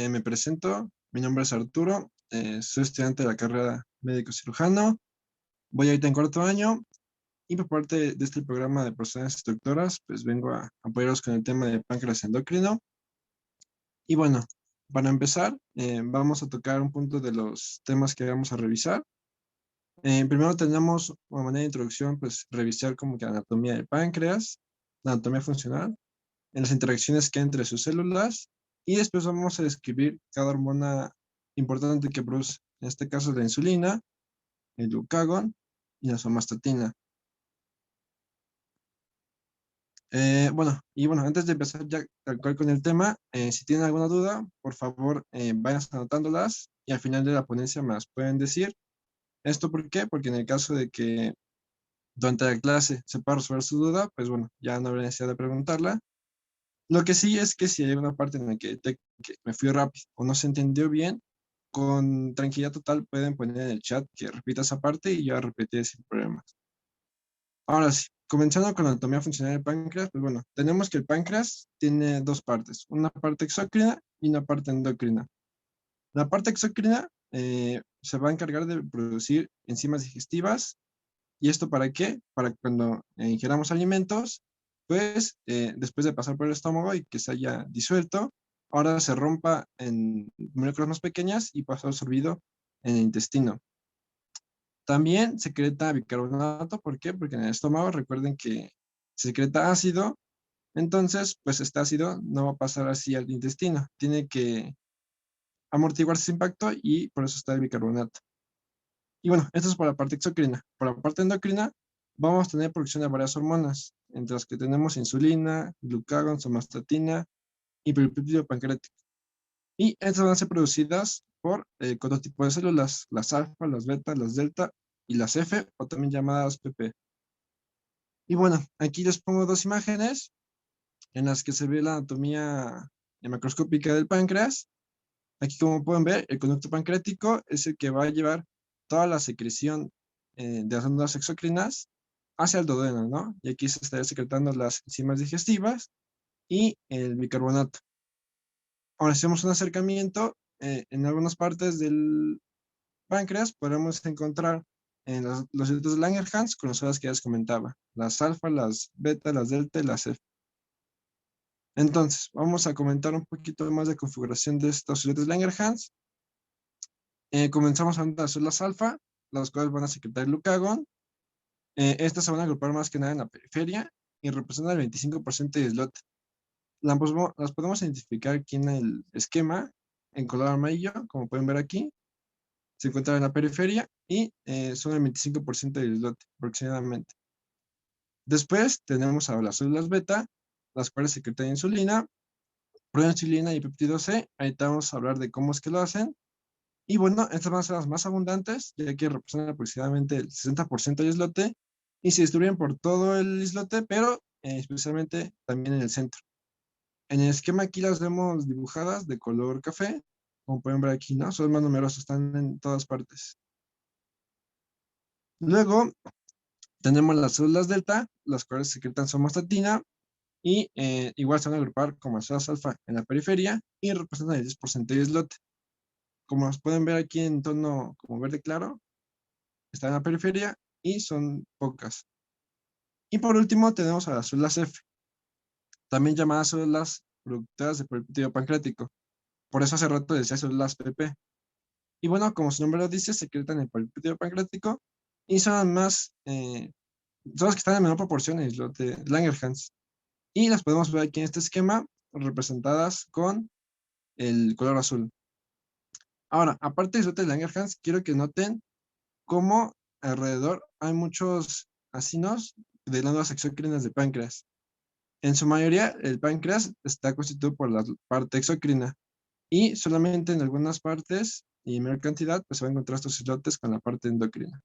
Me presento, mi nombre es Arturo, soy estudiante de la carrera médico cirujano, voy ahorita en cuarto año y por parte de este programa de personas instructoras, pues vengo a apoyaros con el tema de páncreas endocrino. Y bueno, para empezar, vamos a tocar un punto de los temas que vamos a revisar. Primero tenemos, como manera de introducción, pues revisar como que la anatomía del páncreas, la anatomía funcional, en las interacciones que hay entre sus células, y después vamos a describir cada hormona importante que produce, en este caso la insulina, el glucagón y la somatostatina. Bueno, antes de empezar ya tal cual con el tema, si tienen alguna duda, por favor, vayan anotándolas y al final de la ponencia me las pueden decir. ¿Esto por qué? Porque en el caso de que durante la clase se pueda resolver su duda, pues bueno, ya no habrá necesidad de preguntarla. Lo que sí es que si hay una parte en la que me fui rápido o no se entendió bien, con tranquilidad total pueden poner en el chat que repita esa parte y yo repetiré sin problemas. Ahora sí, comenzando con la anatomía funcional del páncreas, pues bueno, tenemos que el páncreas tiene dos partes, una parte exócrina y una parte endocrina. La parte exócrina se va a encargar de producir enzimas digestivas. ¿Y esto para qué? Para que cuando ingeramos alimentos, pues después de pasar por el estómago y que se haya disuelto, ahora se rompa en moléculas más pequeñas y pasa absorbido en el intestino. También secreta bicarbonato, ¿por qué? Porque en el estómago recuerden que se secreta ácido, entonces pues este ácido no va a pasar así al intestino, tiene que amortiguarse ese impacto y por eso está el bicarbonato. Y bueno, esto es por la parte exocrina. Por la parte endocrina, vamos a tener producción de varias hormonas, entre las que tenemos insulina, glucagón, somatostatina y peptídeo pancreático. Y estas van a ser producidas por cuatro tipos de células, las alfa, las beta, las delta y las F, o también llamadas PP. Y bueno, aquí les pongo dos imágenes en las que se ve la anatomía macroscópica del páncreas. Aquí, como pueden ver, el conducto pancreático es el que va a llevar toda la secreción de las glándulas exocrinas hacia el duodeno, ¿no? Y aquí se estaría secretando las enzimas digestivas y el bicarbonato. Ahora, si hacemos un acercamiento, en algunas partes del páncreas podemos encontrar en los hidratos de Langerhans con las horas que ya les comentaba, las alfa, las beta, las delta y las F. Entonces, vamos a comentar un poquito más de configuración de estos hidratos de Langerhans. Comenzamos a las células alfa, las cuales van a secretar el glucagón. Estas se van a agrupar más que nada en la periferia y representan el 25% de islote. Las podemos identificar aquí en el esquema en color amarillo, como pueden ver aquí. Se encuentran en la periferia y son el 25% de islote aproximadamente. Después tenemos a las células beta, las cuales secretan insulina, proinsulina y péptido C. Ahorita vamos a hablar de cómo es que lo hacen. Y bueno, estas van a ser las más abundantes, ya que representan aproximadamente el 60% del islote y se distribuyen por todo el islote, pero especialmente también en el centro. En el esquema aquí las vemos dibujadas de color café, como pueden ver aquí, ¿no? Son más numerosas, están en todas partes. Luego tenemos las células delta, las cuales secretan somatostatina y igual se van a agrupar como células alfa en la periferia y representan el 10% del islote. Como las pueden ver aquí en tono como verde claro, están en la periferia y son pocas. Y por último tenemos a las células F, también llamadas células productoras de peptídeo pancreático. Por eso hace rato decía células PP. Y bueno, como su nombre lo dice, secretan el peptídeo pancreático y son las que están en menor proporción en el islote de Langerhans. Y las podemos ver aquí en este esquema representadas con el color azul. Ahora, aparte del islote de Langerhans, quiero que noten cómo alrededor hay muchos acinos de glándulas exócrinas de páncreas. En su mayoría, el páncreas está constituido por la parte exócrina y solamente en algunas partes y en menor cantidad pues se van a encontrar estos islotes con la parte endocrina.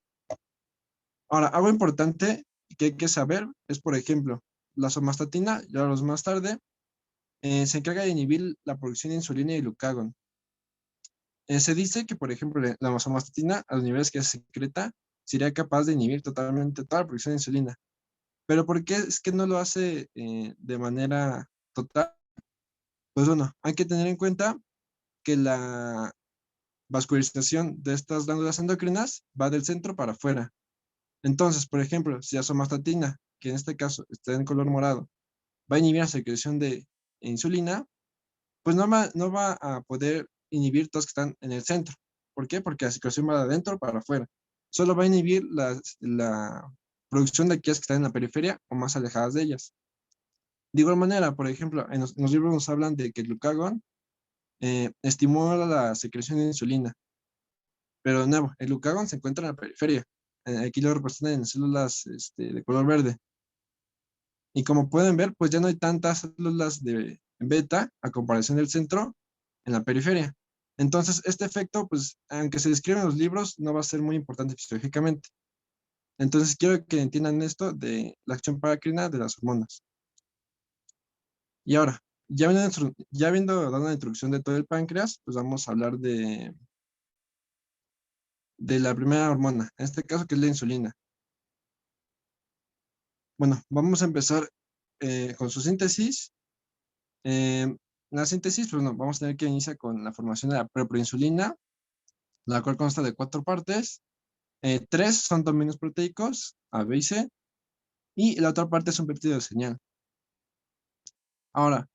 Ahora, algo importante que hay que saber es, por ejemplo, la somatostatina, ya hablaremos más tarde, se encarga de inhibir la producción de insulina y glucagón. Se dice que, por ejemplo, la somatostatina, a los niveles que se secreta, sería capaz de inhibir totalmente toda la producción de insulina. Pero ¿por qué es que no lo hace de manera total? Pues bueno, hay que tener en cuenta que la vascularización de estas glándulas endocrinas va del centro para afuera. Entonces, por ejemplo, si la somatostatina, que en este caso está en color morado, va a inhibir la secreción de insulina, pues no va a poder inhibir todas que están en el centro. ¿Por qué? Porque la secreción va de adentro para afuera. Solo va a inhibir la producción de aquellas que están en la periferia o más alejadas de ellas. De igual manera, por ejemplo, en los libros nos hablan de que el glucagón estimula la secreción de insulina. Pero de nuevo, el glucagón se encuentra en la periferia. Aquí lo representan en células de color verde. Y como pueden ver, pues ya no hay tantas células de beta a comparación del centro en la periferia. Entonces, este efecto, pues, aunque se describe en los libros, no va a ser muy importante fisiológicamente. Entonces, quiero que entiendan esto de la acción paracrina de las hormonas. Y ahora, ya habiendo dado una introducción de todo el páncreas, pues vamos a hablar de la primera hormona, en este caso que es la insulina. Bueno, vamos a empezar con su síntesis. La síntesis, pues no, vamos a tener que iniciar con la formación de la preproinsulina, la cual consta de 4 partes. 3 son dominios proteicos, A, B y C, y la otra parte es un péptido de señal. Ahora,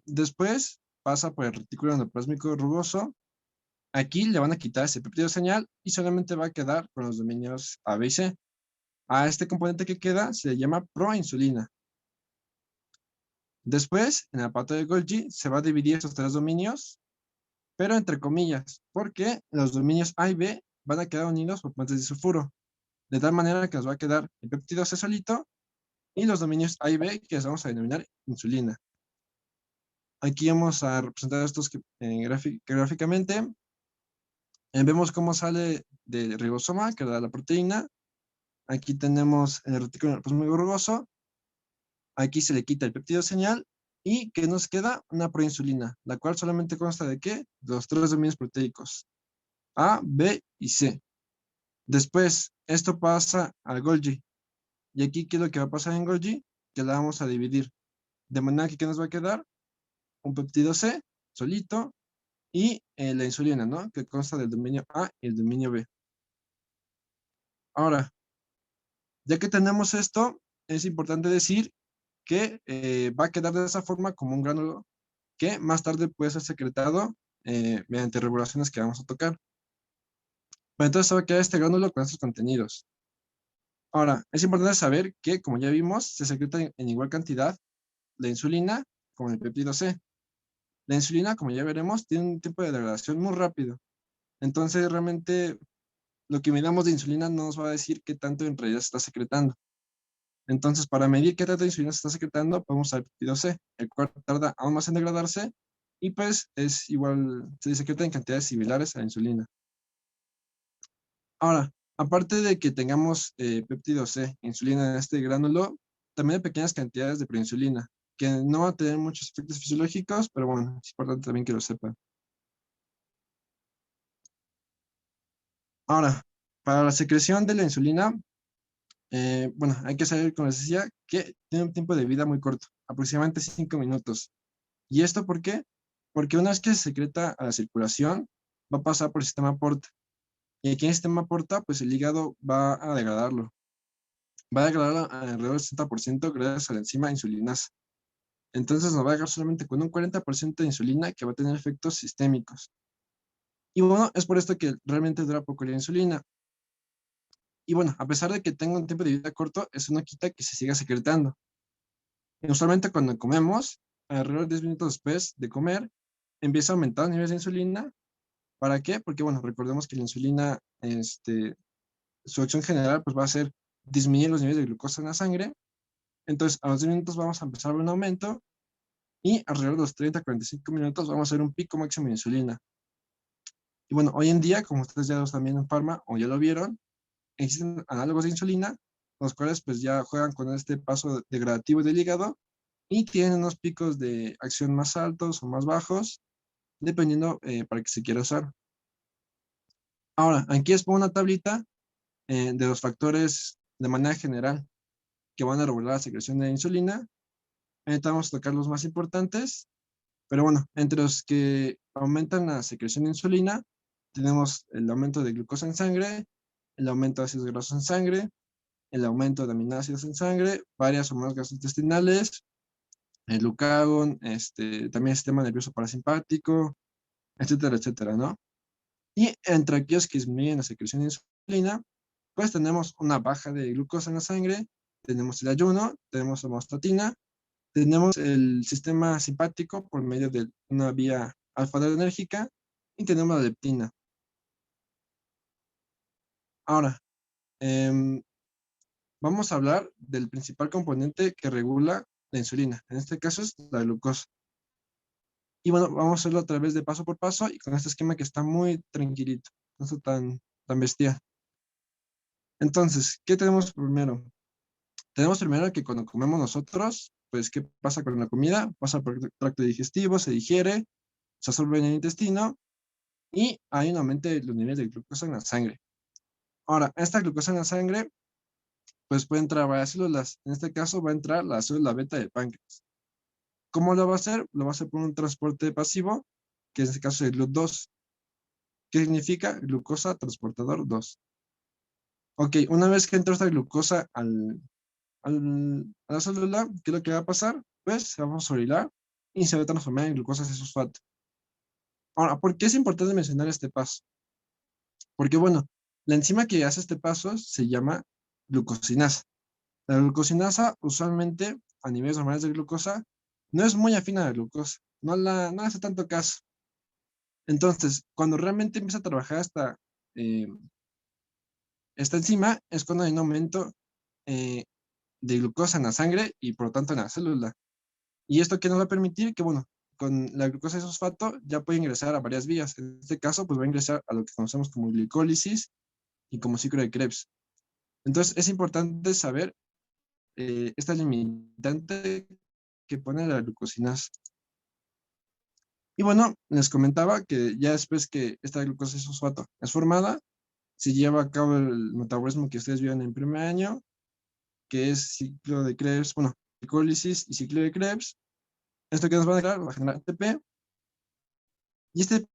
después pasa por el retículo endoplásmico rugoso. Aquí le van a quitar ese péptido de señal y solamente va a quedar con los dominios A, B y C. A este componente que queda se le llama proinsulina. Después, en el aparato de Golgi, se va a dividir estos 3 dominios, pero entre comillas, porque los dominios A y B van a quedar unidos por puentes de sulfuro, de tal manera que nos va a quedar el péptido C solito y los dominios A y B que les vamos a denominar insulina. Aquí vamos a representar estos gráficamente. Vemos cómo sale del ribosoma, que da la proteína. Aquí tenemos el retículo muy rugoso. Aquí se le quita el péptido señal y que nos queda una proinsulina, la cual solamente consta de ¿qué? De los 3 dominios proteicos, A, B y C. Después, esto pasa al Golgi. Y aquí, ¿qué es lo que va a pasar en Golgi? Que la vamos a dividir. De manera que, ¿qué nos va a quedar? Un péptido C, solito, y la insulina, ¿no? Que consta del dominio A y el dominio B. Ahora, ya que tenemos esto, es importante decir que va a quedar de esa forma como un gránulo que más tarde puede ser secretado mediante regulaciones que vamos a tocar. Pero entonces se va a quedar este gránulo con estos contenidos. Ahora, es importante saber que, como ya vimos, se secreta en igual cantidad la insulina como el péptido C. La insulina, como ya veremos, tiene un tiempo de degradación muy rápido. Entonces, realmente, lo que midamos de insulina no nos va a decir qué tanto en realidad se está secretando. Entonces, para medir qué tanta insulina se está secretando, podemos usar el péptido C, el cual tarda aún más en degradarse y pues es igual, se secreta en cantidades similares a la insulina. Ahora, aparte de que tengamos péptido C, insulina en este gránulo, también hay pequeñas cantidades de preinsulina, que no va a tener muchos efectos fisiológicos, pero bueno, es importante también que lo sepan. Ahora, para la secreción de la insulina, bueno, hay que saber, como les decía, que tiene un tiempo de vida muy corto, aproximadamente 5 minutos. ¿Y esto por qué? Porque una vez que se secreta a la circulación, va a pasar por el sistema porta. Y aquí en el sistema porta, pues el hígado va a degradarlo. Va a degradarlo alrededor del 60% gracias a la enzima insulinasa. Entonces nos va a dejar solamente con un 40% de insulina que va a tener efectos sistémicos. Y bueno, es por esto que realmente dura poco la insulina. Y bueno, a pesar de que tenga un tiempo de vida corto, eso no quita que se siga secretando. Y usualmente cuando comemos, alrededor de 10 minutos después de comer, empieza a aumentar los niveles de insulina. ¿Para qué? Porque bueno, recordemos que la insulina, su acción general pues va a ser disminuir los niveles de glucosa en la sangre. Entonces, a los 10 minutos vamos a empezar a ver un aumento y alrededor de los 30 a 45 minutos vamos a ver un pico máximo de insulina. Y bueno, hoy en día, como ustedes ya lo están viendo en Pharma o ya lo vieron, existen análogos de insulina, los cuales pues ya juegan con este paso degradativo del hígado y tienen unos picos de acción más altos o más bajos, dependiendo para qué se quiera usar. Ahora, aquí les pongo una tablita de los factores de manera general que van a regular la secreción de insulina. Ahorita vamos a tocar los más importantes, pero bueno, entre los que aumentan la secreción de insulina, tenemos el aumento de glucosa en sangre, el aumento de ácidos grasos en sangre, el aumento de aminoácidos en sangre, varias hormonas gastrointestinales, el glucagón, también el sistema nervioso parasimpático, etcétera, etcétera, ¿no? Y entre aquellos que disminuyen la secreción de insulina, pues tenemos una baja de glucosa en la sangre, tenemos el ayuno, tenemos homeostatina, tenemos el sistema simpático por medio de una vía alfa-adrenérgica y tenemos la leptina. Ahora, em, vamos a hablar del principal componente que regula la insulina. En este caso es la glucosa. Y bueno, vamos a hacerlo a través de paso por paso y con este esquema que está muy tranquilito, no está tan bestia. Entonces, ¿qué tenemos primero? Tenemos primero que cuando comemos nosotros, pues, ¿qué pasa con la comida? Pasa por el tracto digestivo, se digiere, se absorbe en el intestino y hay un aumento de los niveles de glucosa en la sangre. Ahora, esta glucosa en la sangre, pues puede entrar a varias células. En este caso va a entrar la célula beta del páncreas. ¿Cómo lo va a hacer? Lo va a hacer por un transporte pasivo, que en este caso es el GLUT2. ¿Qué significa? Glucosa transportador 2. Ok, una vez que entra esta glucosa a la célula, ¿qué es lo que va a pasar? Pues se va a fosforilar y se va a transformar en glucosa 6-fosfato. Ahora, ¿por qué es importante mencionar este paso? Porque, bueno, la enzima que hace este paso se llama glucosinasa. La glucosinasa, usualmente, a niveles normales de glucosa, no es muy afín a la glucosa, no hace tanto caso. Entonces, cuando realmente empieza a trabajar eh, esta enzima, es cuando hay un aumento eh, de glucosa en la sangre y por lo tanto en la célula. ¿Y esto qué nos va a permitir? Que, bueno, con la glucosa de fosfato ya puede ingresar a varias vías. En este caso, pues va a ingresar a lo que conocemos como glicólisis y como ciclo de Krebs. Entonces, es importante saber esta limitante que pone la glucosinasa. Y bueno, les comentaba que ya después que esta glucosa de fosfato es formada, se lleva a cabo el metabolismo que ustedes vieron en primer año, que es ciclo de Krebs, bueno, glicólisis y ciclo de Krebs. Esto que nos va a dar va a generar ATP. Y este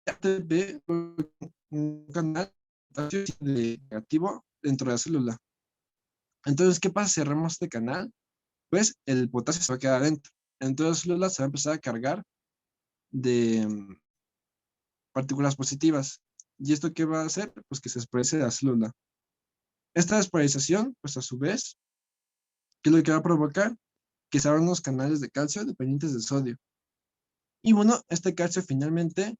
ATP, un canal negativo dentro de la célula. Entonces, ¿qué pasa si cerramos este canal? Pues el potasio se va a quedar adentro. Entonces, la célula se va a empezar a cargar de partículas positivas. ¿Y esto qué va a hacer? Pues que se exprese la célula. Esta despolarización, pues a su vez, ¿qué es lo que va a provocar? Que se abran unos canales de calcio dependientes de sodio. Y bueno, este calcio finalmente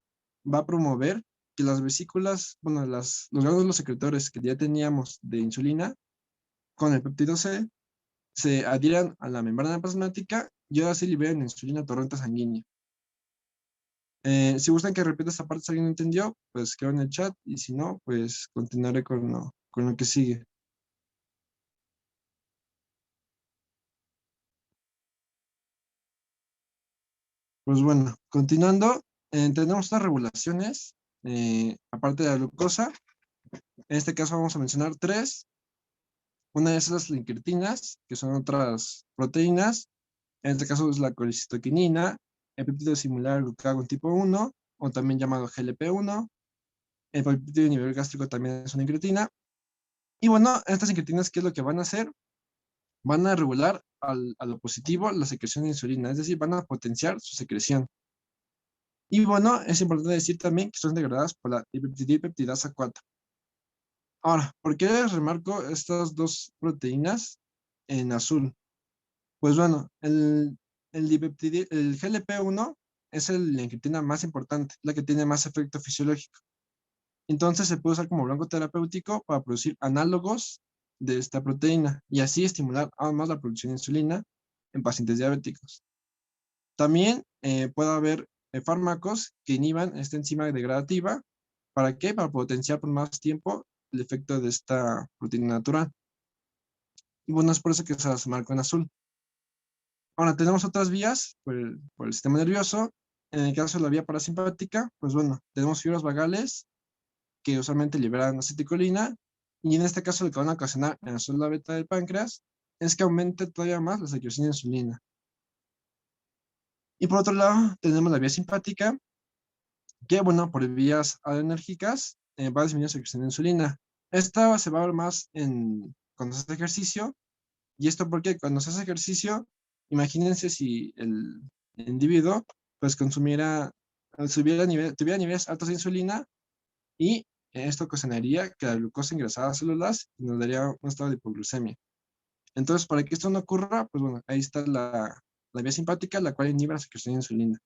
va a promover que las vesículas, bueno, los glóbulos secretores que ya teníamos de insulina con el péptido C se adhieran a la membrana plasmática y ahora sí liberen insulina torrente sanguínea. Si gustan que repita esta parte si alguien no entendió, pues queda en el chat y si no, pues continuaré con lo que sigue. Pues bueno, continuando, tenemos estas regulaciones, aparte de la glucosa. En este caso vamos a mencionar tres. Una de esas las incretinas, que son otras proteínas. En este caso es la colecitoquinina, el péptido similar al glucagón tipo 1, o también llamado GLP-1. El péptido a nivel gástrico también es una incretina. Y bueno, estas incretinas, ¿qué es lo que van a hacer? Van a regular a lo positivo la secreción de insulina, es decir, van a potenciar su secreción. Y bueno, es importante decir también que son degradadas por la dipeptidasa 4. Ahora, ¿por qué les remarco estas dos proteínas en azul? Pues bueno, el GLP-1 es la incretina más importante, la que tiene más efecto fisiológico. Entonces se puede usar como blanco terapéutico para producir análogos de esta proteína y así estimular aún más la producción de insulina en pacientes diabéticos. También puede haber fármacos que inhiban esta enzima degradativa. ¿Para qué? Para potenciar por más tiempo el efecto de esta proteína natural. Y bueno, es por eso que se las marco en azul. Ahora, tenemos otras vías por el sistema nervioso. En el caso de la vía parasimpática, pues bueno, tenemos fibras vagales que usualmente liberan acetilcolina Y en este caso lo que van a ocasionar en la célula beta del páncreas es que aumente todavía más la secreción de insulina. Y por otro lado, tenemos la vía simpática, que, bueno, por vías adrenérgicas va a disminuir la secreción de insulina. Esta se va a ver más cuando se hace ejercicio. Y esto porque cuando se hace ejercicio, imagínense si el individuo pues consumiera, tuviera niveles altos de insulina y esto ocasionaría que la glucosa ingresara a las células y nos daría un estado de hipoglucemia. Entonces, para que esto no ocurra, pues bueno, ahí está la vía simpática, la cual inhibe la secreción de insulina.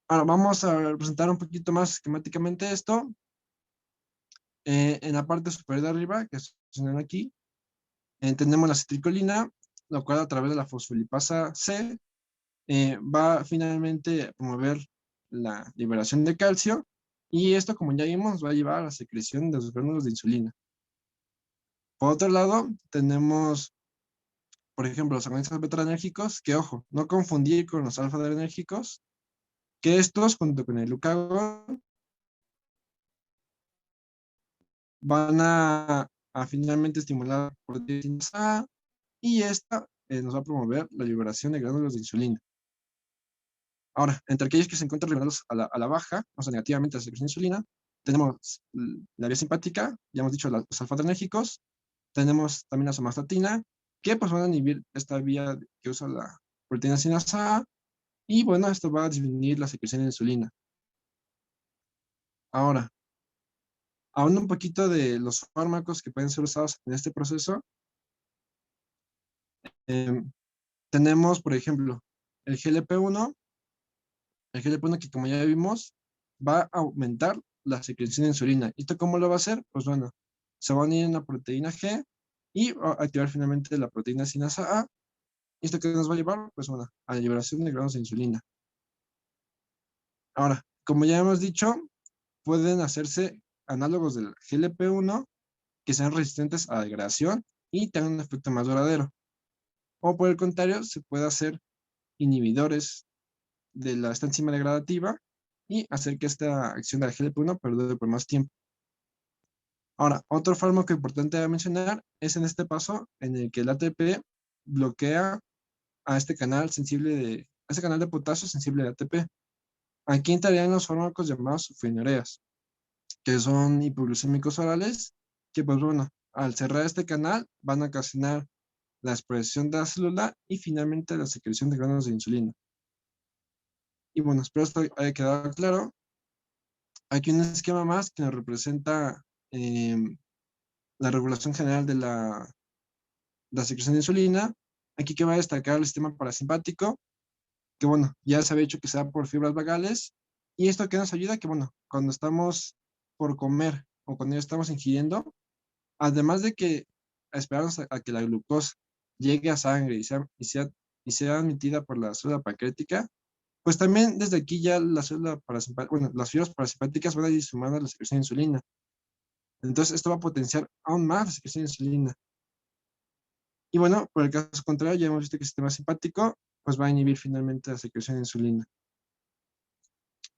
Ahora vamos a representar un poquito más esquemáticamente esto. En la parte superior de arriba, que es aquí, tenemos la acetilcolina, lo cual a través de la fosfolipasa C va finalmente a promover la liberación de calcio y esto, como ya vimos, va a llevar a la secreción de los gránulos de insulina. Por otro lado, tenemos, por ejemplo, los agonistas beta-adrenérgicos, que ojo, no confundir con los alfa-adrenérgicos, que estos, junto con el glucagón, van a finalmente estimular la proteína A y esta nos va a promover la liberación de gránulos de insulina. Ahora, entre aquellos que se encuentran liberados a la baja, o sea, negativamente a la secreción de insulina, tenemos la vía simpática, ya hemos dicho los alfa-adrenérgicos, tenemos también la somatostatina, que pues van a inhibir esta vía que usa la proteína sinasa A, y bueno, esto va a disminuir la secreción de insulina. Ahora, hablando un poquito de los fármacos que pueden ser usados en este proceso, eh, tenemos, por ejemplo, el GLP-1, que como ya vimos, va a aumentar la secreción de insulina. ¿Y esto cómo lo va a hacer? Pues bueno, se va a unir en la proteína G y va a activar finalmente la proteína sinasa A. ¿Y esto qué nos va a llevar? Pues bueno, a la liberación de granos de insulina. Ahora, como ya hemos dicho, pueden hacerse análogos del GLP-1 que sean resistentes a la degradación y tengan un efecto más duradero. O por el contrario, se puede hacer inhibidores de esta enzima degradativa y hacer que esta acción de la GLP-1 perdure por más tiempo. Ahora, otro fármaco importante a mencionar es en este paso en el que el ATP bloquea a este canal de potasio sensible de ATP. Aquí entrarían los fármacos llamados sulfonilureas, que son hipoglucémicos orales, que pues bueno, al cerrar este canal van a ocasionar la expresión de la célula y finalmente la secreción de granos de insulina. Y bueno, espero esto haya quedado claro. Aquí un esquema más que nos representa la regulación general de la secreción de insulina. Aquí que va a destacar el sistema parasimpático, que bueno, ya se había dicho que se da por fibras vagales. Y esto que nos ayuda, que bueno, cuando estamos por comer o cuando ya estamos ingiriendo, además de que esperamos a que la glucosa llegue a sangre y sea admitida por la célula pancreática, pues también desde aquí ya la célula parasimpática, bueno, las fibras parasimpáticas van a ir sumando a la secreción de insulina. Entonces esto va a potenciar aún más la secreción de insulina. Y bueno, por el caso contrario, ya hemos visto que el sistema simpático pues va a inhibir finalmente la secreción de insulina.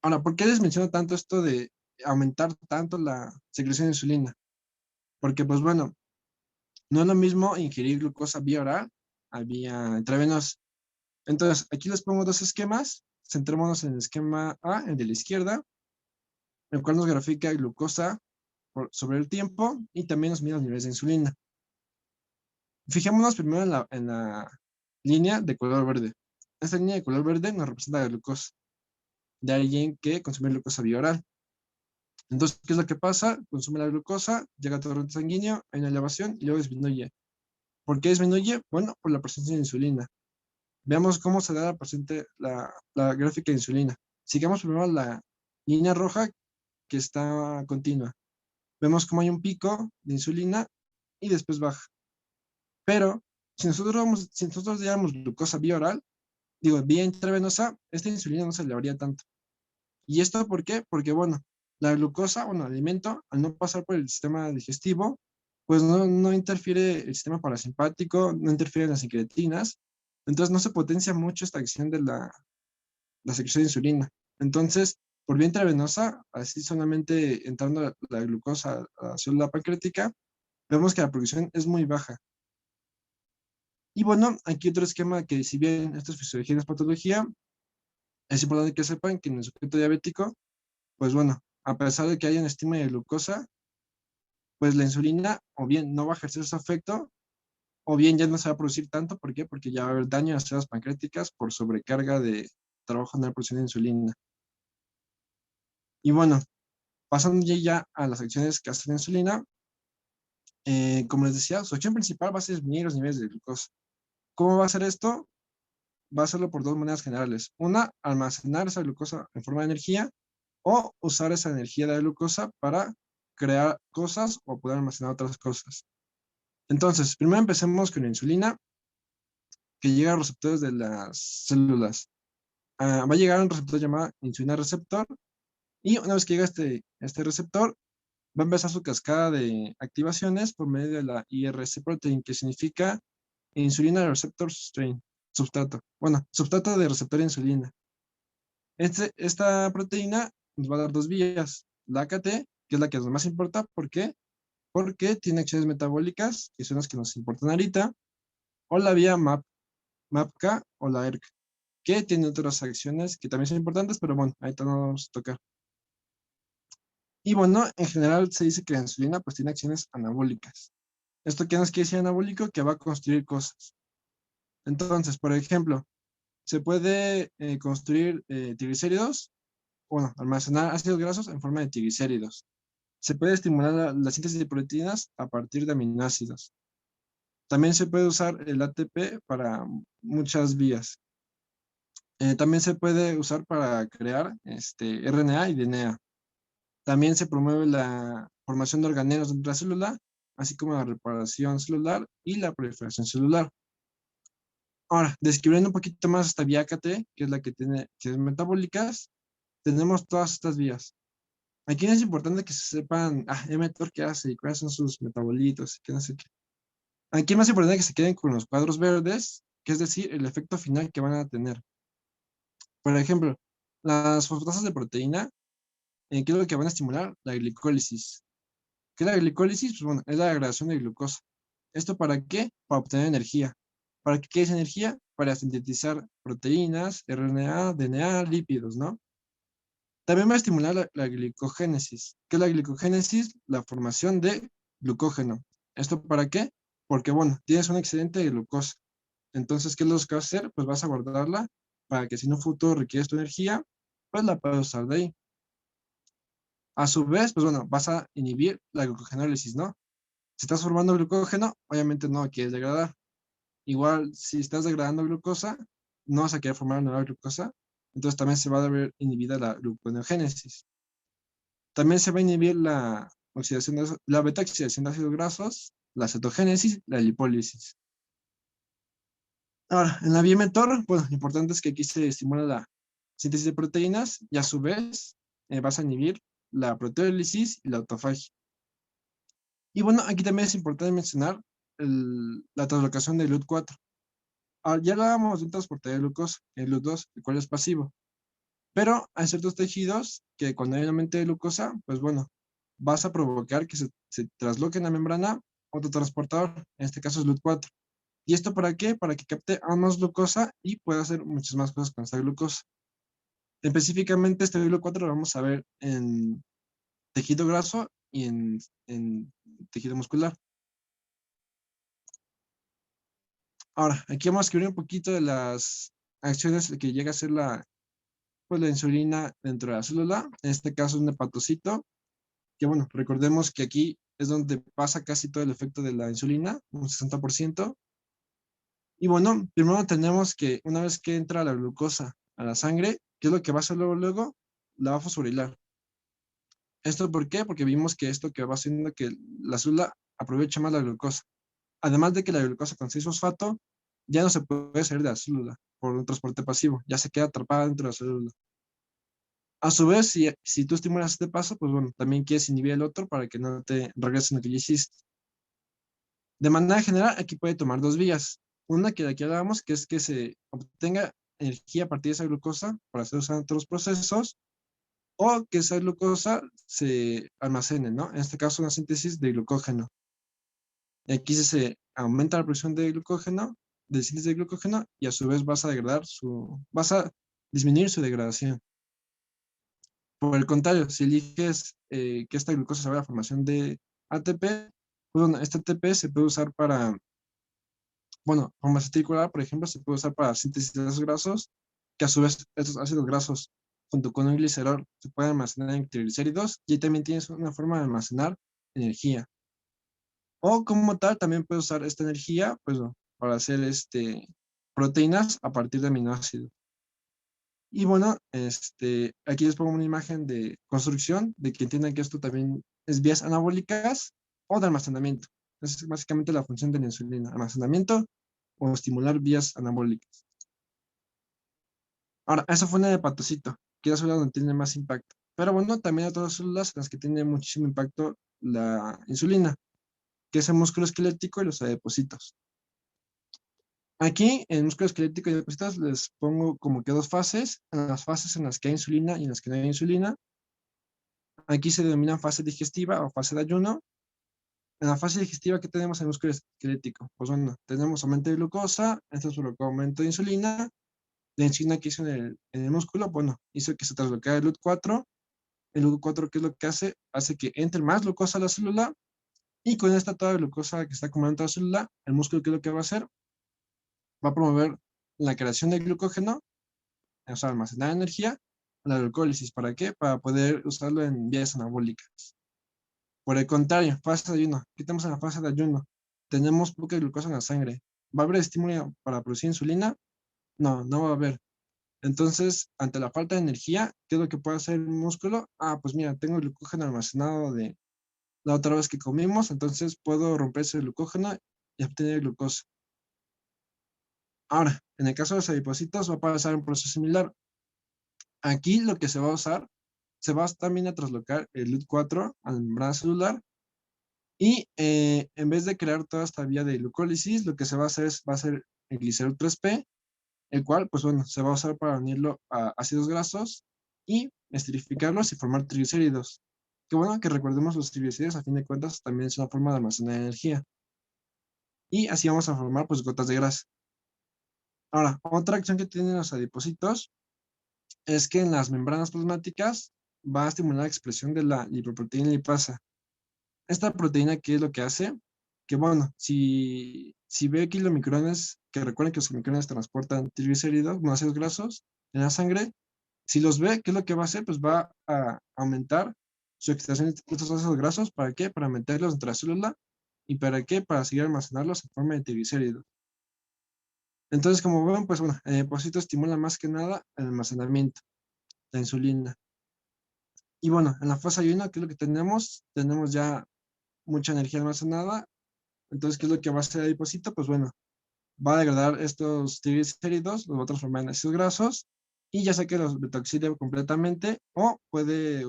Ahora, ¿por qué les menciono tanto esto de aumentar tanto la secreción de insulina? Porque pues bueno, no es lo mismo ingerir glucosa vía oral a vía intravenosa. Entonces, aquí les pongo dos esquemas. Centrémonos en el esquema A, el de la izquierda, el cual nos grafica glucosa sobre el tiempo y también nos mide los niveles de insulina. Fijémonos primero en la línea de color verde. Esta línea de color verde nos representa la glucosa de alguien que consume glucosa vía oral. Entonces, ¿qué es lo que pasa? Consume la glucosa, llega a torrente sanguíneo, hay una elevación y luego disminuye. ¿Por qué disminuye? Bueno, por la presencia de insulina. Veamos cómo se da la gráfica de insulina. Sigamos primero la línea roja que está continua. Vemos cómo hay un pico de insulina y después baja. Pero si nosotros diéramos glucosa vía oral, vía intravenosa, esta insulina no se elevaría tanto. ¿Y esto por qué? Porque, bueno, la glucosa, el alimento, al no pasar por el sistema digestivo, pues no interfiere el sistema parasimpático, no interfiere en las incretinas, entonces no se potencia mucho esta acción de la secreción de insulina. Entonces, por vía intravenosa, así solamente entrando la glucosa a la célula pancreática, vemos que la producción es muy baja. Y bueno, aquí otro esquema que si bien esto es fisiología y no es patología, es importante que sepan que en el sujeto diabético, pues bueno, a pesar de que haya una estima de glucosa, pues la insulina o bien no va a ejercer su efecto, o bien ya no se va a producir tanto. ¿Por qué? Porque ya va a haber daño a las células pancreáticas por sobrecarga de trabajo en la producción de insulina. Y bueno, pasando ya a las acciones que hace la insulina, como les decía, su acción principal va a ser disminuir los niveles de glucosa. ¿Cómo va a hacer esto? Va a hacerlo por dos maneras generales. Una, almacenar esa glucosa en forma de energía o usar esa energía de la glucosa para crear cosas o poder almacenar otras cosas. Entonces, primero empecemos con la insulina que llega a los receptores de las células. Va a llegar a un receptor llamado insulina receptor y una vez que llega este receptor, va a empezar su cascada de activaciones por medio de la IRC protein, que significa insulina receptor substrato. Bueno, substrato de receptor de insulina. Esta proteína nos va a dar dos vías. La AKT, que es la que nos más importa. ¿Por qué? Porque tiene acciones metabólicas, que son las que nos importan ahorita, o la vía MAPK o la ERK, que tiene otras acciones que también son importantes, pero bueno, ahorita no vamos a tocar. Y bueno, en general se dice que la insulina pues tiene acciones anabólicas. ¿Esto qué nos quiere decir anabólico? Que va a construir cosas. Entonces, por ejemplo, se puede construir triglicéridos, bueno, almacenar ácidos grasos en forma de triglicéridos. Se puede estimular la síntesis de proteínas a partir de aminoácidos. También se puede usar el ATP para muchas vías. También se puede usar para crear RNA y DNA. También se promueve la formación de organelos dentro de la célula, así como la reparación celular y la proliferación celular. Ahora, describiendo un poquito más esta vía AKT, que es la que tiene acciones metabólicas, tenemos todas estas vías. Aquí es importante que se sepan, mTOR qué hace y cuáles son sus metabolitos, qué no sé qué. Aquí es más importante que se queden con los cuadros verdes, que es decir, el efecto final que van a tener. Por ejemplo, las fosfatasas de proteína, ¿qué es lo que van a estimular? La glicólisis. ¿Qué es la glicólisis? Pues bueno, es la degradación de glucosa. ¿Esto para qué? Para obtener energía. ¿Para qué es energía? Para sintetizar proteínas, RNA, DNA, lípidos, ¿no? También va a estimular la glicogénesis. ¿Qué es la glicogénesis? La formación de glucógeno. ¿Esto para qué? Porque, bueno, tienes un excedente de glucosa. Entonces, ¿qué es lo que vas a hacer? Pues vas a guardarla para que si en un futuro requieres tu energía, pues la puedes usar de ahí. A su vez, pues bueno, vas a inhibir la glucogenólisis, ¿no? Si estás formando glucógeno, obviamente no quieres degradar. Igual, si estás degradando glucosa, no vas a querer formar nueva glucosa, entonces también se va a ver inhibida la gluconeogénesis. También se va a inhibir la oxidación la beta oxidación de ácidos grasos, la cetogénesis, la lipólisis. Ahora, en la vía mTOR, bueno, lo importante es que aquí se estimula la síntesis de proteínas y a su vez vas a inhibir la proteólisis y la autofagia. Y bueno, aquí también es importante mencionar la translocación de GLUT4. Ya hablábamos de un transporte de glucosa, el GLUT2, el cual es pasivo. Pero hay ciertos tejidos que cuando hay un aumento de glucosa, pues bueno, vas a provocar que se trasloque en la membrana otro transportador, en este caso es GLUT4. ¿Y esto para qué? Para que capte aún más glucosa y pueda hacer muchas más cosas con esta glucosa. Específicamente este GLUT4 lo vamos a ver en tejido graso y en tejido muscular. Ahora, aquí vamos a escribir un poquito de las acciones que llega a ser pues, la insulina dentro de la célula. En este caso es un hepatocito, que bueno, recordemos que aquí es donde pasa casi todo el efecto de la insulina, un 60%. Y bueno, primero tenemos que una vez que entra la glucosa a la sangre, ¿qué es lo que va a hacer luego? Luego la va a fosforilar. ¿Esto por qué? Porque vimos que esto que va haciendo que la célula aproveche más la glucosa. Además de que la glucosa con 6-fosfato ya no se puede salir de la célula por un transporte pasivo, ya se queda atrapada dentro de la célula. A su vez, si tú estimulas este paso, pues bueno, también quieres inhibir el otro para que no te regresen lo que ya hiciste. De manera general, aquí puede tomar dos vías. Una que de aquí hablábamos, que es que se obtenga energía a partir de esa glucosa para ser usada en otros procesos. o que esa glucosa se almacene, ¿no? En este caso, una síntesis de glucógeno. Aquí se aumenta la producción de glucógeno, de síntesis de glucógeno, y a su vez vas a disminuir su degradación. Por el contrario, si eliges que esta glucosa se vaya a la formación de ATP, pues bueno, este ATP se puede usar para, bueno, forma circular, por ejemplo, se puede usar para síntesis de ácidos grasos, que a su vez estos ácidos grasos junto con un glicerol se pueden almacenar en triglicéridos y ahí también tienes una forma de almacenar energía. O como tal, también puedes usar esta energía pues, para hacer proteínas a partir de aminoácidos. Y bueno, aquí les pongo una imagen de construcción de que entiendan que esto también es vías anabólicas o de almacenamiento. Esa es básicamente la función de la insulina, almacenamiento o estimular vías anabólicas. Ahora, eso fue en el hepatocito, que es la célula donde tiene más impacto. Pero bueno, también hay otras células en las que tiene muchísimo impacto la insulina, que es el músculo esquelético y los adipocitos. Aquí, en músculo esquelético y adipocitos, les pongo como que dos fases, en las fases en las que hay insulina y en las que no hay insulina. Aquí se denomina fase digestiva o fase de ayuno. En la fase digestiva, ¿qué tenemos en el músculo esquelético? Pues bueno, tenemos aumento de glucosa, esto provocó aumento de insulina. La insulina que hizo en el músculo, bueno, hizo que se traslocara el LUT4. El LUT4, ¿qué es lo que hace? Hace que entre más glucosa a la célula y con esta toda glucosa que está acumulando en la célula, el músculo, ¿qué es lo que va a hacer? Va a promover la creación de glucógeno, o sea, almacenar energía, la glucólisis. ¿Para qué? Para poder usarlo en vías anabólicas. Por el contrario, fase de ayuno. ¿Qué tenemos en la fase de ayuno? Tenemos poca glucosa en la sangre. ¿Va a haber estímulo para producir insulina? No, no va a haber. Entonces, ante la falta de energía, ¿qué es lo que puede hacer el músculo? Ah, pues mira, tengo glucógeno almacenado de la otra vez que comimos, entonces puedo romper ese glucógeno y obtener glucosa. Ahora, en el caso de los adipocitos va a pasar un proceso similar. Aquí lo que se va a usar, se va también a traslocar el LUT4 a la membrana celular y en vez de crear toda esta vía de glucólisis, lo que se va a hacer va a ser el glicerol 3P, el cual, pues bueno, se va a usar para unirlo a ácidos grasos y esterificarlos y formar triglicéridos. Qué bueno que recordemos los triglicéridos, a fin de cuentas, también es una forma de almacenar energía. Y así vamos a formar, pues, gotas de grasa. Ahora, otra acción que tienen los adipocitos es que en las membranas plasmáticas va a estimular la expresión de la lipoproteína lipasa. Esta proteína, ¿qué es lo que hace? Que bueno, si ve kilomicrones, que recuerden que los kilomicrones transportan triglicéridos, no ácidos grasos, en la sangre, si los ve, ¿qué es lo que va a hacer? Pues va a aumentar su excitación de estos ácidos grasos. ¿Para qué? Para meterlos entre la célula. ¿Y para qué? Para seguir almacenarlos en forma de triglicéridos. Entonces, como ven, pues bueno, el depósito estimula más que nada el almacenamiento, la insulina. Y bueno, en la fase 1, ¿qué es lo que tenemos? Tenemos ya mucha energía almacenada. Entonces, ¿qué es lo que va a hacer el depósito? Pues bueno, va a degradar estos triglicéridos, los va a transformar en ácidos grasos y ya sea que los detoxide completamente o puede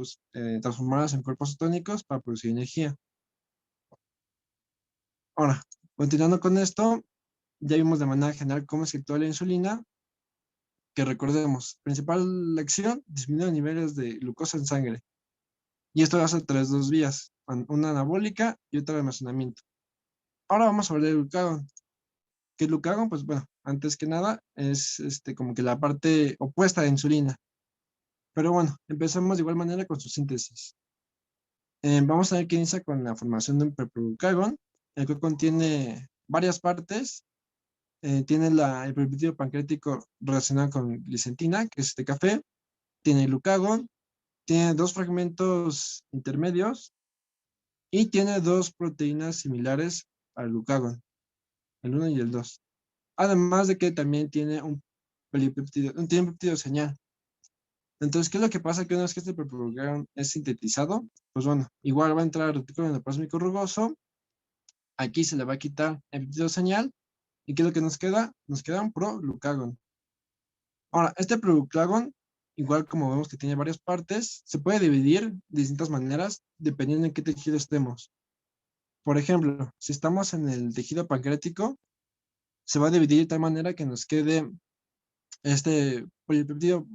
transformarlos en cuerpos cetónicos para producir energía. Ahora, continuando con esto, ya vimos de manera general cómo se actúa la insulina, que recordemos, principal acción, disminuir niveles de glucosa en sangre. Y esto lo hace a través de dos vías, una anabólica y otra de almacenamiento. Ahora vamos a hablar del glucagón. Que el glucagón, pues bueno, antes que nada, es como que la parte opuesta de insulina. Pero bueno, empezamos de igual manera con su síntesis. Vamos a ver que inicia con la formación de un preproducagón, el cual contiene varias partes. Tiene el prepéptido pancreático relacionado con glicentina, que es este café. Tiene el glucagón, tiene dos fragmentos intermedios y tiene dos proteínas similares al glucagón, el 1 y el 2. Además de que también tiene tiene un péptido señal. Entonces, ¿qué es lo que pasa? Que una vez que este preproducagón es sintetizado, pues bueno, igual va a entrar al retículo endoplasmático rugoso, aquí se le va a quitar el péptido señal, ¿y qué es lo que nos queda? Nos queda un proglucagón. Ahora, este proglucagón, igual como vemos que tiene varias partes, se puede dividir de distintas maneras dependiendo en qué tejido estemos. Por ejemplo, si estamos en el tejido pancreático, se va a dividir de tal manera que nos quede este polipeptido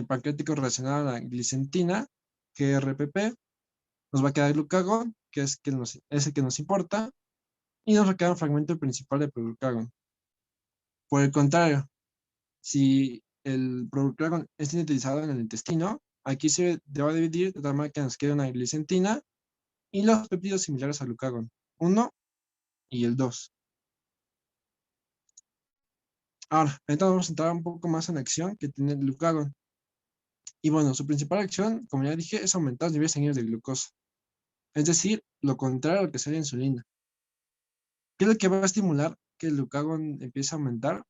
pancreático relacionado a la glicentina, GRPP, nos va a quedar glucagón, que es el que nos importa, y nos va a quedar un fragmento principal de proglucagón. Por el contrario, si el proglucagón es sintetizado en el intestino, aquí se va a dividir de tal manera que nos quede una glicentina y los péptidos similares al glucagón, 1 y el 2. Ahora, entonces vamos a entrar un poco más en acción que tiene el glucagón. Y bueno, su principal acción, como ya dije, es aumentar los niveles sanguíneos de glucosa. Es decir, lo contrario a lo que sería la insulina. ¿Qué es lo que va a estimular que el glucagón empiece a aumentar?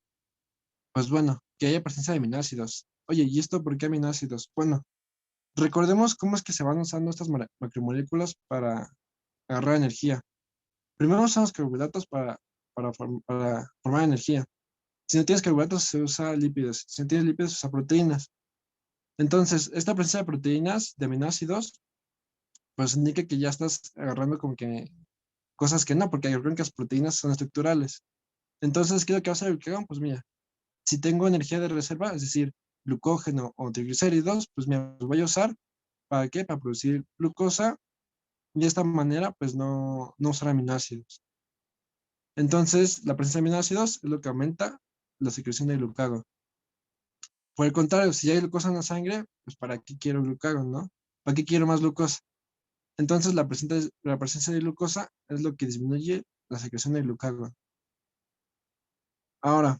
Pues bueno, que haya presencia de aminoácidos. Oye, ¿y esto por qué aminoácidos? Bueno, recordemos cómo es que se van usando estas macromoléculas para agarrar energía. Primero usamos carbohidratos para formar energía. Si no tienes carbohidratos, se usa lípidos. Si no tienes lípidos, se usa proteínas. Entonces, esta presencia de proteínas, de aminoácidos, pues indica que ya estás agarrando como que cosas que no, porque recuerden que las proteínas son estructurales. Entonces, ¿qué es lo que va a hacer el glucagón? Pues mira, si tengo energía de reserva, es decir, glucógeno o triglicéridos, pues mira, los voy a usar. ¿Para qué? Para producir glucosa y de esta manera, pues no usar aminoácidos. Entonces, la presencia de aminoácidos es lo que aumenta la secreción de glucagón. Por el contrario, si hay glucosa en la sangre, pues ¿para qué quiero glucagón, no? ¿Para qué quiero más glucosa? Entonces, la presencia de glucosa es lo que disminuye la secreción de glucagón. Ahora,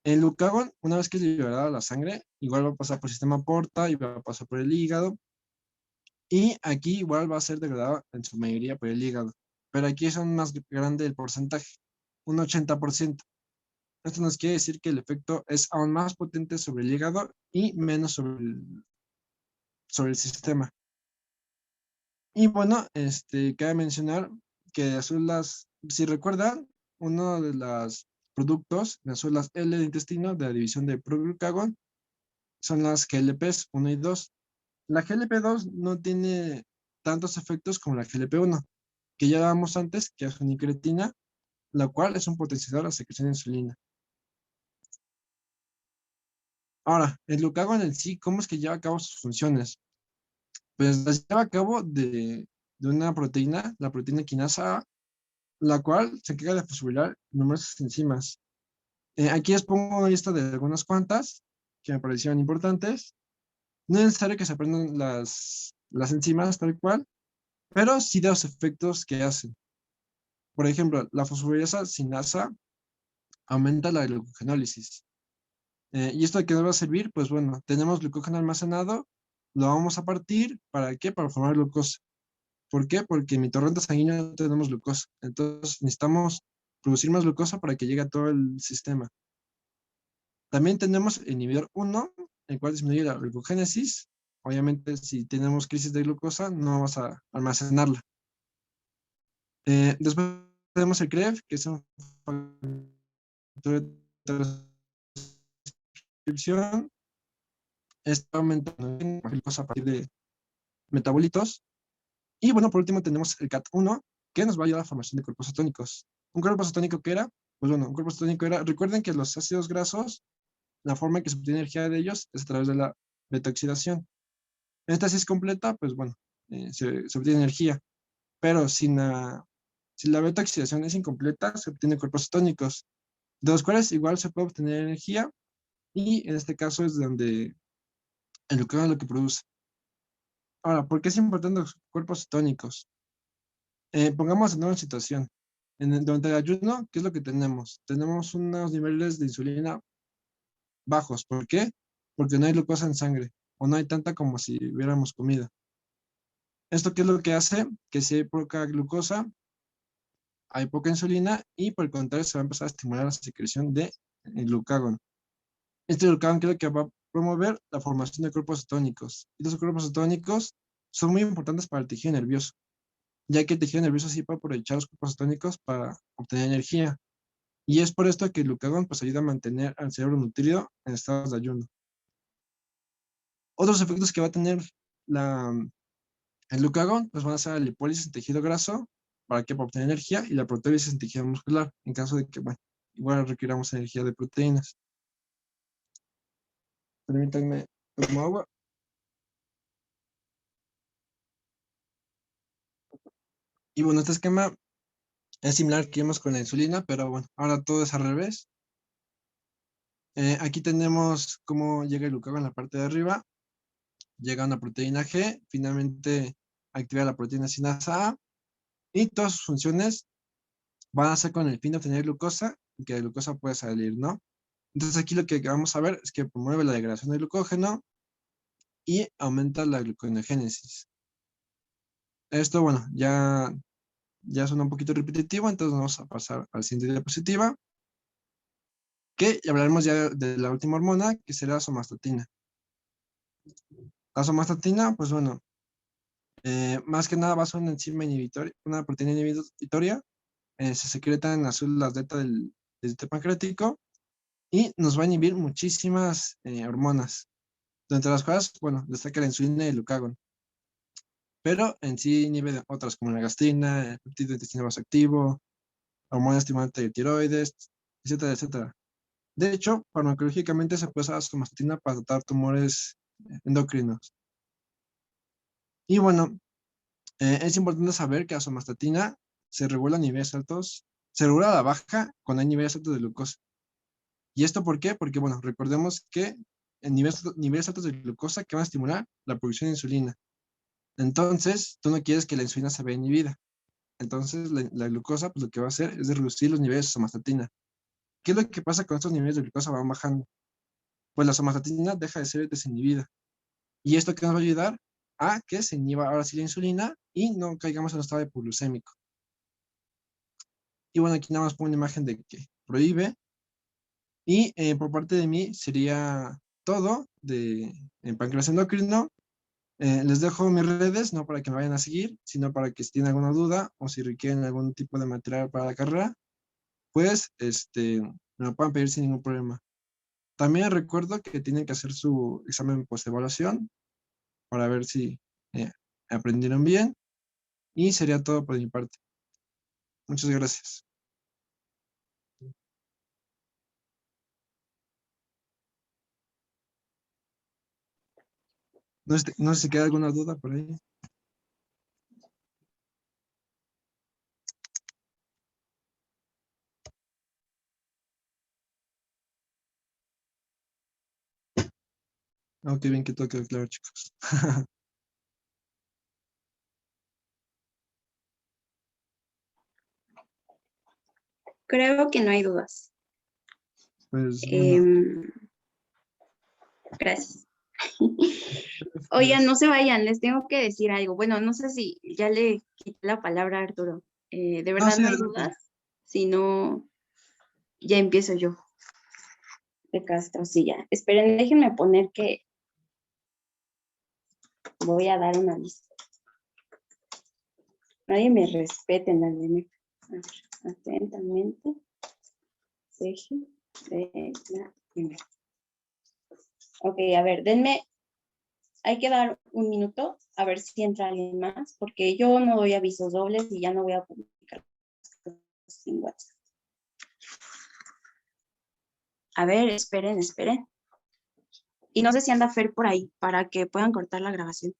el glucagón, una vez que es liberado a la sangre, igual va a pasar por el sistema porta y va a pasar por el hígado. Y aquí igual va a ser degradado en su mayoría por el hígado. Pero aquí es aún más grande el porcentaje, un 80%. Esto nos quiere decir que el efecto es aún más potente sobre el hígado y menos sobre el sistema. Y bueno, cabe mencionar que las células, si recuerdan, uno de los productos, las células L de intestino de la división de proglucagón, son las GLPs 1 y 2. La GLP2 no tiene tantos efectos como la GLP1, que ya dábamos antes, que es unicretina, la cual es un potenciador de la secreción de insulina. Ahora, el glucagón en sí, ¿cómo es que lleva a cabo sus funciones? Pues las lleva a cabo de una proteína, la proteína quinasa A, la cual se encarga de fosforilar numerosas enzimas. Aquí les pongo una lista de algunas cuantas que me parecieron importantes. No es necesario que se aprendan las enzimas tal cual, pero sí de los efectos que hacen. Por ejemplo, la fosforilasa sinasa aumenta la glucogenólisis. ¿Y esto de qué nos va a servir? Pues bueno, tenemos glucógeno almacenado, lo vamos a partir, ¿para qué? Para formar glucosa. ¿Por qué? Porque en mi torrente sanguíneo no tenemos glucosa. Entonces necesitamos producir más glucosa para que llegue a todo el sistema. También tenemos el inhibidor 1, el cual disminuye la glucogénesis. Obviamente, si tenemos crisis de glucosa, no vamos a almacenarla. Después tenemos el CREF, que es un factor de transcripción. Esto aumenta la glucosa a partir de metabolitos. Y bueno, por último tenemos el CAT1, que nos va a ayudar a la formación de cuerpos cetónicos. ¿Un cuerpo cetónico qué era? Pues bueno, un cuerpo cetónico era, recuerden que los ácidos grasos, la forma en que se obtiene energía de ellos es a través de la beta-oxidación. Esta sí es completa, pues bueno, se obtiene energía. Pero si la beta-oxidación es incompleta, se obtienen cuerpos cetónicos, de los cuales igual se puede obtener energía, y en este caso es donde el glucagón es lo que produce. Ahora, ¿por qué es importante los cuerpos cetónicos? Pongamos en una situación. Durante el ayuno, ¿qué es lo que tenemos? Tenemos unos niveles de insulina bajos. ¿Por qué? Porque no hay glucosa en sangre, o no hay tanta como si hubiéramos comido. ¿Esto qué es lo que hace? Que si hay poca glucosa, hay poca insulina y por el contrario se va a empezar a estimular la secreción de glucagón. Este glucagón, ¿qué es lo que va a promover? La formación de cuerpos cetónicos. Y los cuerpos cetónicos son muy importantes para el tejido nervioso, ya que el tejido nervioso sí puede aprovechar los cuerpos cetónicos para obtener energía. Y es por esto que el glucagón pues, ayuda a mantener al cerebro nutrido en estados de ayuno. Otros efectos que va a tener el glucagón pues, van a ser la lipólisis en tejido graso, para que para obtener energía, y la proteólisis en tejido muscular, en caso de que, bueno, igual requiramos energía de proteínas. Permítanme Tomo agua. Y bueno, este esquema es similar que vimos con la insulina, pero bueno, ahora todo es al revés. Aquí tenemos cómo llega el glucagón en la parte de arriba. Llega una proteína G, finalmente activa la proteína sinasa A y todas sus funciones van a ser con el fin de obtener glucosa y que la glucosa pueda salir, ¿no? Entonces aquí lo que vamos a ver es que promueve la degradación del glucógeno y aumenta la gluconeogénesis. Esto, bueno, ya suena un poquito repetitivo, entonces vamos a pasar al siguiente diapositiva, que hablaremos ya de la última hormona, que será la somatostatina. La somatostatina, pues bueno, más que nada va a ser una enzima inhibitoria, una proteína inhibitoria, se secreta en las células beta del sistema pancreático y nos va a inhibir muchísimas hormonas, entre las cuales, bueno, destaca la insulina y el glucagón. Pero en sí inhibe otras como la gastrina, el péptido intestino vasoactivo, hormona estimulante de tiroides, etcétera, etcétera. De hecho, farmacológicamente se puede usar la somatostatina para tratar tumores endocrinos. Y bueno, es importante saber que la somatostatina se regula a niveles altos, se regula a la baja cuando hay niveles altos de glucosa. ¿Y esto por qué? Porque, bueno, recordemos que en niveles altos de glucosa que van a estimular la producción de insulina. Entonces, tú no quieres que la insulina se vea inhibida. Entonces, la glucosa, pues lo que va a hacer es reducir los niveles de somatostatina. ¿Qué es lo que pasa cuando estos niveles de glucosa van bajando? Pues la somatostatina deja de ser desinhibida. ¿Y esto qué nos va a ayudar? A que se inhiba ahora sí la insulina y no caigamos en un estado hipoglucémico. Y bueno, aquí nada más pongo una imagen de que prohíbe. Y por parte de mí sería todo de Pancreas Endocrino. Les dejo mis redes, no para que me vayan a seguir, sino para que si tienen alguna duda o si requieren algún tipo de material para la carrera, pues me lo puedan pedir sin ningún problema. También recuerdo que tienen que hacer su examen post-evaluación para ver si eh, aprendieron bien y sería todo por mi parte. Muchas gracias. No sé si queda alguna duda por ahí. Oh, qué bien que todo quedó claro, chicos. Creo que no hay dudas. Pues bueno, Gracias. Oigan, no se vayan, les tengo que decir algo. Bueno, no sé si ya le quité la palabra a Arturo. De no, verdad sí, no hay adelante. dudas. Si no, ya empiezo yo de Castro. Sí, ya. Esperen, déjenme poner que voy a dar una lista. Nadie me respete en la DMF. A ver, atentamente. Deje de la DMF. Ok, a ver, denme. Hay que dar un minuto a ver si entra alguien más, porque yo no doy avisos dobles y ya no voy a publicar sin WhatsApp. A ver, esperen. Y no sé si anda Fer por ahí para que puedan cortar la grabación.